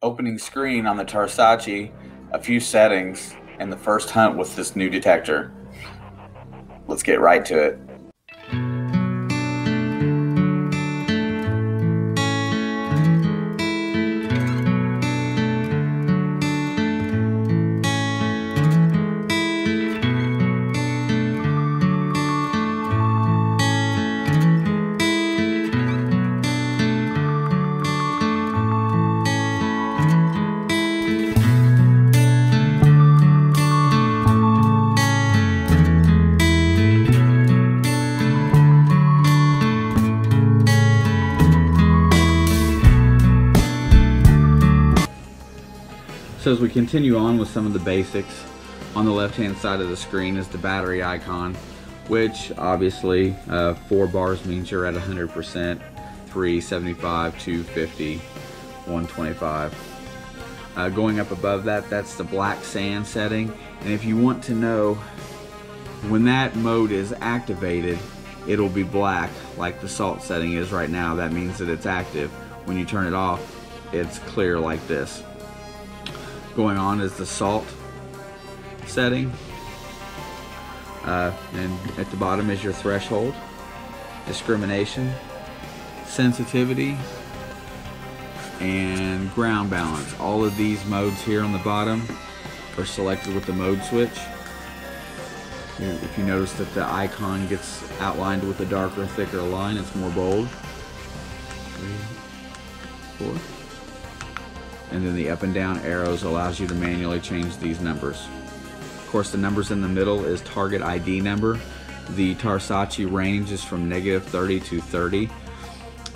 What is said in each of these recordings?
opening screen on the Tarsacci, a few settings, and the first hunt with this new detector. Let's get right to it. So as we continue on with some of the basics, on the left hand side of the screen is the battery icon, which obviously 4 bars means you're at 100%, 3, 75, 250, 125. Going up above that, that's the black sand setting, and if you want to know when that mode is activated, it'll be black like the salt setting is right now. That means that it's active. When you turn it off, it's clear like this. Going on is the salt setting, and at the bottom is your threshold, discrimination, sensitivity, and ground balance. All of these modes here on the bottom are selected with the mode switch. If you notice that the icon gets outlined with a darker, thicker line, it's more bold. 3, 4. And then the up and down arrows allows you to manually change these numbers. Of course, the numbers in the middle is target ID number. The Tarsacci range is from -30 to 30.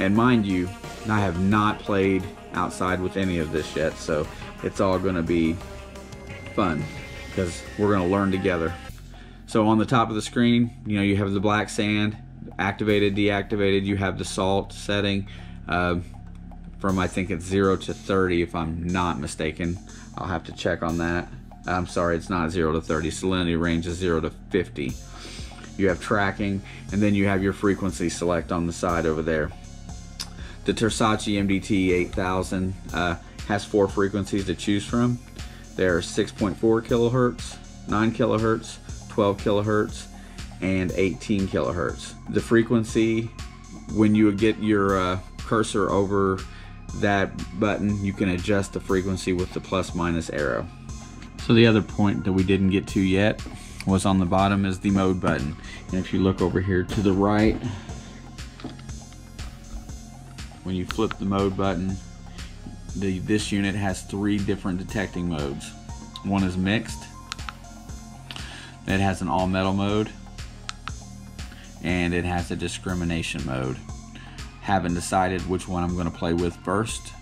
And mind you, I have not played outside with any of this yet, so it's all gonna be fun because we're gonna learn together. So on the top of the screen, you have the black sand, activated, deactivated. You have the salt setting. From I think it's 0 to 30 if I'm not mistaken. I'll have to check on that. I'm sorry, it's not 0 to 30. Salinity range is 0 to 50. You have tracking, and then you have your frequency select on the side over there. The Tarsacci MDT 8000 has 4 frequencies to choose from. There are 6.4 kilohertz, 9 kilohertz, 12 kilohertz, and 18 kilohertz. The frequency, when you get your cursor over that button, you can adjust the frequency with the plus/minus arrow. So the other point that we didn't get to yet was on the bottom is the mode button. And if you look over here to the right, when you flip the mode button, this unit has 3 different detecting modes. One is mixed, it has an all metal mode, and it has a discrimination mode. Haven't decided which one I'm going to play with first.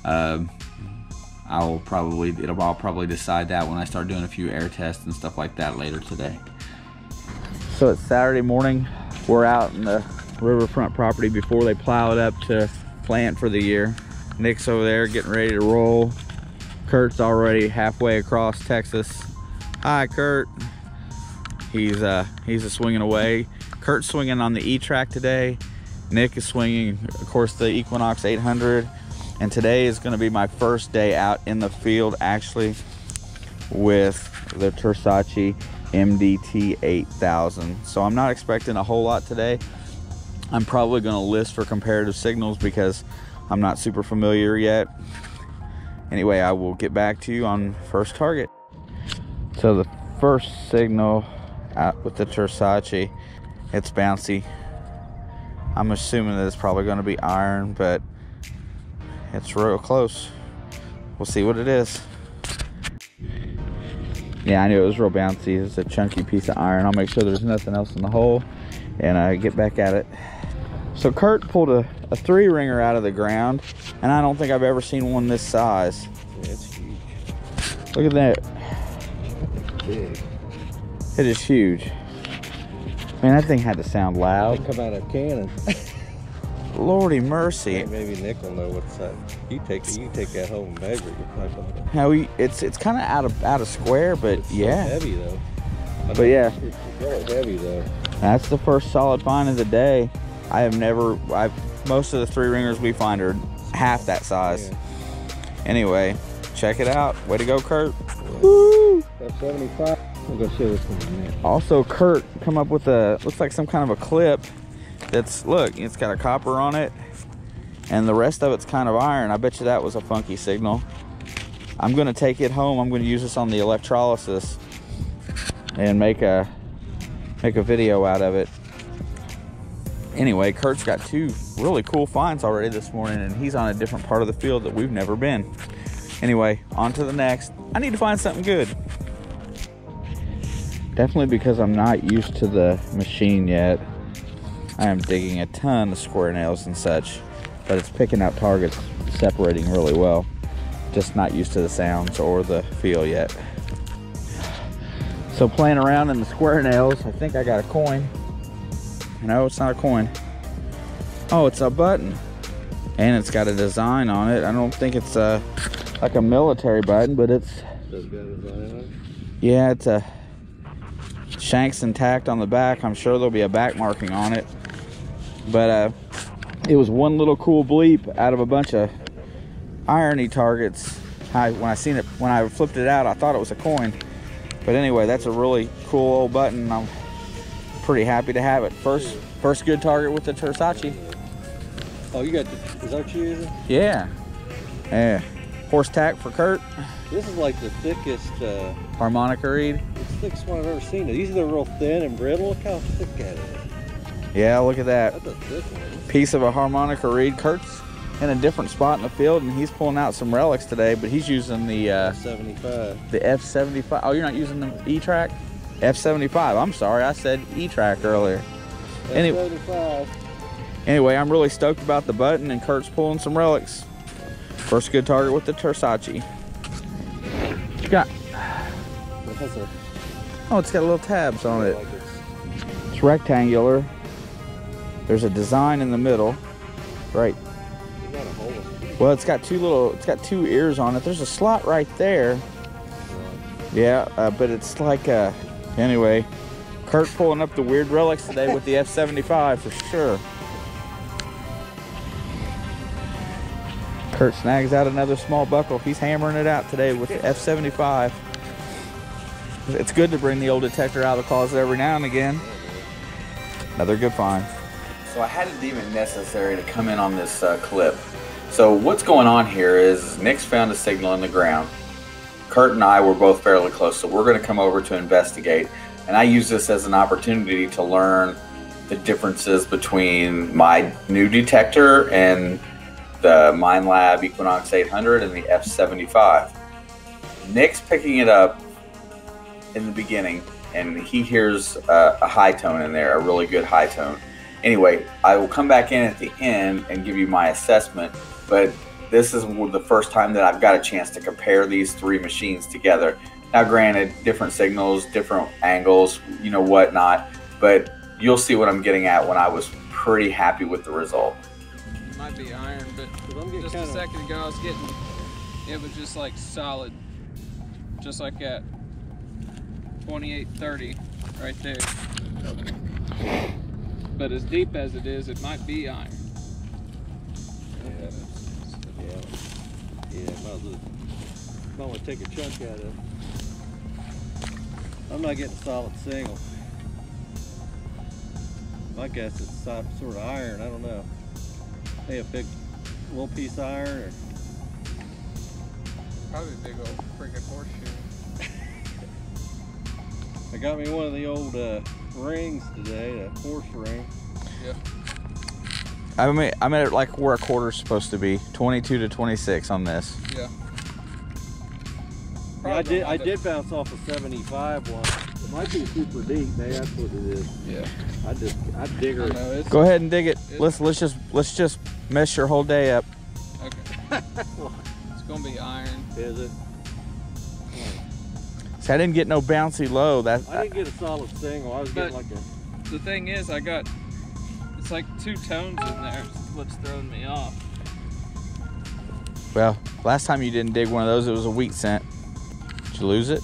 I'll probably decide that when I start doing a few air tests and stuff like that later today. So it's Saturday morning. We're out in the riverfront property before they plow it up to plant for the year. Nick's over there getting ready to roll. Kurt's already halfway across Texas. Hi, Kurt. He's a swinging away. Kurt's swinging on the E-track today. Nick is swinging, of course, the Equinox 800, and today is going to be my first day out in the field actually with the Tarsacci MDT 8000. So I'm not expecting a whole lot today. I'm probably going to list for comparative signals because I'm not super familiar yet. Anyway, I will get back to you on first target. So the first signal out with the Tarsacci, it's bouncy. I'm assuming that it's probably going to be iron, but it's real close. We'll see what it is. Yeah, I knew it was real bouncy. It's a chunky piece of iron. I'll make sure there's nothing else in the hole and get back at it. So Kurt pulled a 3-ringer out of the ground, and I don't think I've ever seen one this size. Yeah, it's huge. Look at that. It's big. It is huge. Man, that thing had to sound loud. They come out of a cannon. Lordy mercy. Maybe Nick will know what's that. You take that home and measure it. How it's kind of out of square, but it's yeah. So heavy though. But yeah. It's really heavy though. That's the first solid find of the day. Most of the 3-ringers we find are half that size. Yeah. Anyway, check it out. Way to go, Kurt. Woo! That's 75. I'm gonna show this one in a minute. Also, Kurt come up with a, looks like some kind of a clip that's, look, it's got a copper on it, and the rest of it's kind of iron. I bet you that was a funky signal. I'm gonna take it home. I'm gonna use this on the electrolysis and make a video out of it. Anyway, Kurt's got 2 really cool finds already this morning, and he's on a different part of the field that we've never been. Anyway, on to the next. I need to find something good. Definitely because I'm not used to the machine yet, I am digging a ton of square nails and such, but it's picking out targets, separating really well. Just not used to the sounds or the feel yet. So playing around in the square nails, I think I got a coin. No, it's not a coin. Oh, it's a button. And it's got a design on it. I don't think it's like a military button, but it's... Does it got a design on it? Yeah, it's a shanks intact on the back. I'm sure there'll be a back marking on it. But it was one little cool bleep out of a bunch of irony targets. When I flipped it out, I thought it was a coin. But anyway, that's a really cool old button. I'm pretty happy to have it. First good target with the Tarsacci. Oh, you got the, is that what you're using? Yeah. Yeah. Horse tack for Kurt. This is like the thickest, Harmonica reed. it's the thickest one I've ever seen. These are real thin and brittle. Look how thick that is. Yeah, look at that. That's a thick one. Piece of a harmonica reed. Kurt's in a different spot in the field, and he's pulling out some relics today, but he's using the 75. the F75. Oh, you're not using the E-Track? F75. I'm sorry, I said E-Track earlier. F75. Anyway, I'm really stoked about the button, and Kurt's pulling some relics. First good target with the Tarsacci. What you got? Oh, it's got little tabs on it. It's rectangular. There's a design in the middle. Right. Well, it's got 2 ears on it. There's a slot right there. Yeah, but it's like anyway, Kurt pulling up the weird relics today with the F75 for sure. Kurt snags out another small buckle. He's hammering it out today with the F75. It's good to bring the old detector out of the closet every now and again. Another good find. So I had it deem it necessary to come in on this clip. So what's going on here is Nick's found a signal in the ground. Kurt and I were both fairly close, so we're going to come over to investigate. And I use this as an opportunity to learn the differences between my new detector and the minelab Equinox 800 and the F75. Nick's picking it up in the beginning, and he hears a high tone in there, a really good high tone. Anyway, I will come back in at the end and give you my assessment, but this is the first time that I've got a chance to compare these 3 machines together. Now granted, different signals, different angles, you know, whatnot, but you'll see what I'm getting at when I was pretty happy with the result. It might be iron, but just a second ago I was getting, it was just like solid, just like that 2830 right there. But as deep as it is, it might be iron. Yeah, might want to take a chunk out of it. I'm not getting a solid single. My guess it's sort of iron, I don't know. Hey, a big little piece of iron or... Probably a big old freaking horseshoe. I got me one of the old rings today, a horse ring. Yeah. I made it like where a quarter's supposed to be, 22 to 26 on this. Yeah. Yeah, I did bounce off a 75 one. It might be super deep, maybe that's what it is. Yeah. I dig her. Go ahead and dig it. Let's just mess your whole day up. Okay. It's gonna be iron. Is it? See, I didn't get no bouncy low. I didn't get a solid single. I was getting like a... The thing is, it's like 2 tones in there. That's what's throwing me off. Well, last time you didn't dig one of those, it was a wheat scent. Did you lose it?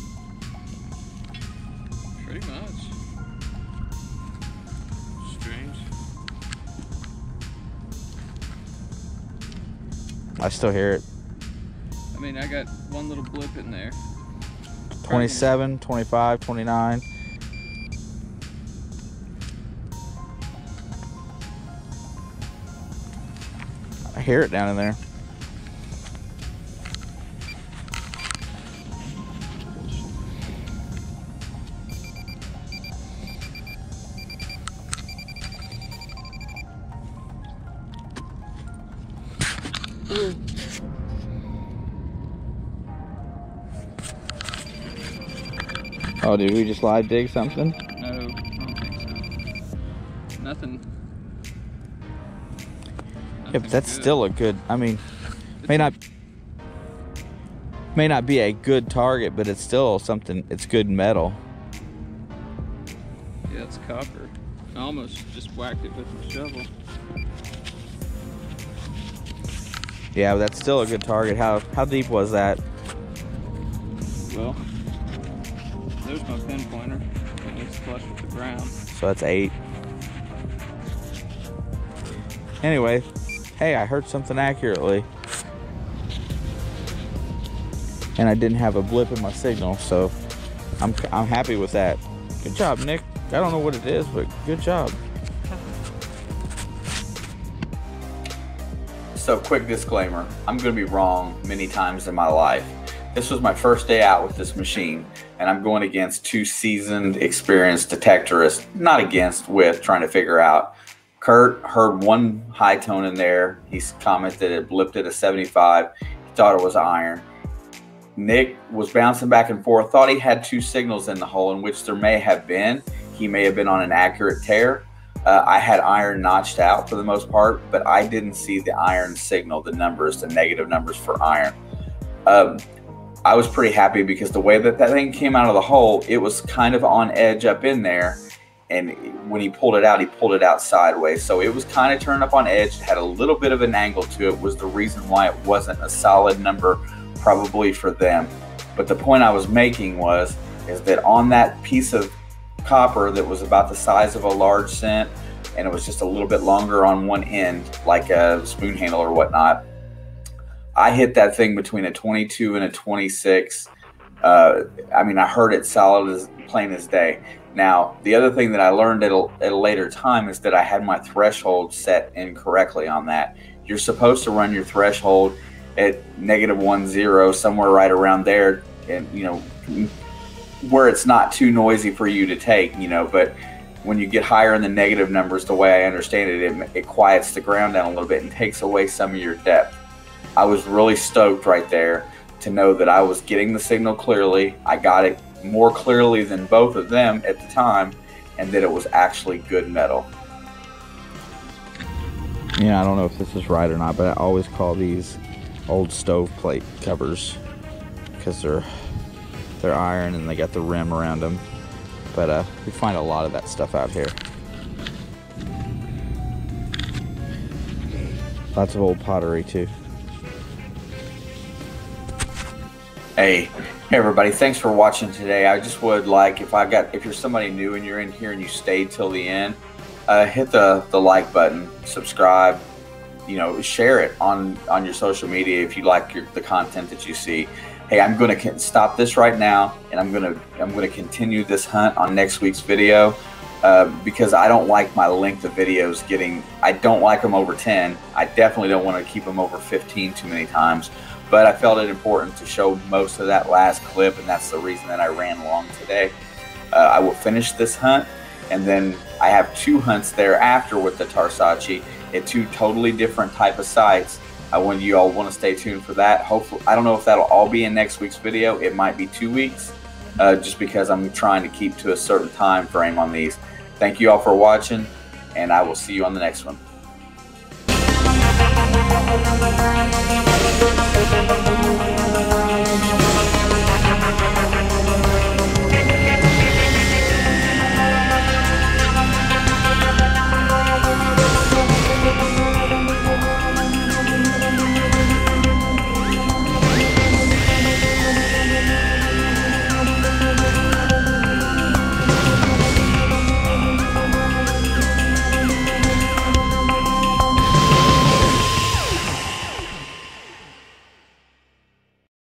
Pretty much. Strange. I still hear it. I mean, I got one little blip in there. 27, 25, 29. I hear it down in there. Oh, did we just live dig something? No, I don't think so. Nothing. Yeah, but that's still a good, I mean, may not be a good target, but it's still something, it's good metal. Yeah, it's copper. I almost just whacked it with the shovel. Yeah, but that's still a good target. How deep was that? Well, there's my pinpointer, and it's flush with the ground. So that's 8. Anyway, hey, I heard something accurately. And I didn't have a blip in my signal, so I'm happy with that. Good job, Nick. I don't know what it is, but good job. So, quick disclaimer, I'm going to be wrong many times in my life. This was my first day out with this machine, and I'm going against 2 seasoned, experienced detectorists, not against, with trying to figure out. Kurt heard one high tone in there. He commented it blipped at a 75. He thought it was iron. Nick was bouncing back and forth, thought he had 2 signals in the hole, in which there may have been. He may have been on an accurate tear. I had iron notched out for the most part, but I didn't see the iron signal, the numbers, the negative numbers for iron. I was pretty happy because the way that thing came out of the hole, it was kind of on edge up in there. And when he pulled it out sideways. So it was kind of turned up on edge, had a little bit of an angle to it, was the reason why it wasn't a solid number probably for them. But the point I was making is that on that piece of copper that was about the size of a large cent, and it was just a little bit longer on one end, like a spoon handle or whatnot, I hit that thing between a 22 and a 26. I mean, I heard it solid as plain as day. Now, the other thing that I learned at a later time is that I had my threshold set incorrectly on that. You're supposed to run your threshold at -10, somewhere right around there, and where it's not too noisy for you to take, but when you get higher in the negative numbers, the way I understand it, it quiets the ground down a little bit and takes away some of your depth. I was really stoked right there to know that I was getting the signal clearly. I got it more clearly than both of them at the time, and that it was actually good metal. Yeah, I don't know if this is right or not, but I always call these old stove plate covers because they're iron and they got the rim around them. But we find a lot of that stuff out here. Lots of old pottery too. Hey everybody, thanks for watching today. I just would like, if you're somebody new and you're in here and you stayed till the end, hit the like button, subscribe, share it on your social media if you like the content that you see. Hey, I'm going to stop this right now, and I'm going to continue this hunt on next week's video because I don't like my length of videos I don't like them over 10. I definitely don't want to keep them over 15 too many times, but I felt it important to show most of that last clip, and that's the reason that I ran long today. I will finish this hunt, and then I have 2 hunts thereafter with the Tarsacci at 2 totally different type of sites. You all want to stay tuned for that. Hopefully, I don't know if that'll all be in next week's video. It might be 2 weeks, just because I'm trying to keep to a certain time frame on these. Thank you all for watching, and I will see you on the next one.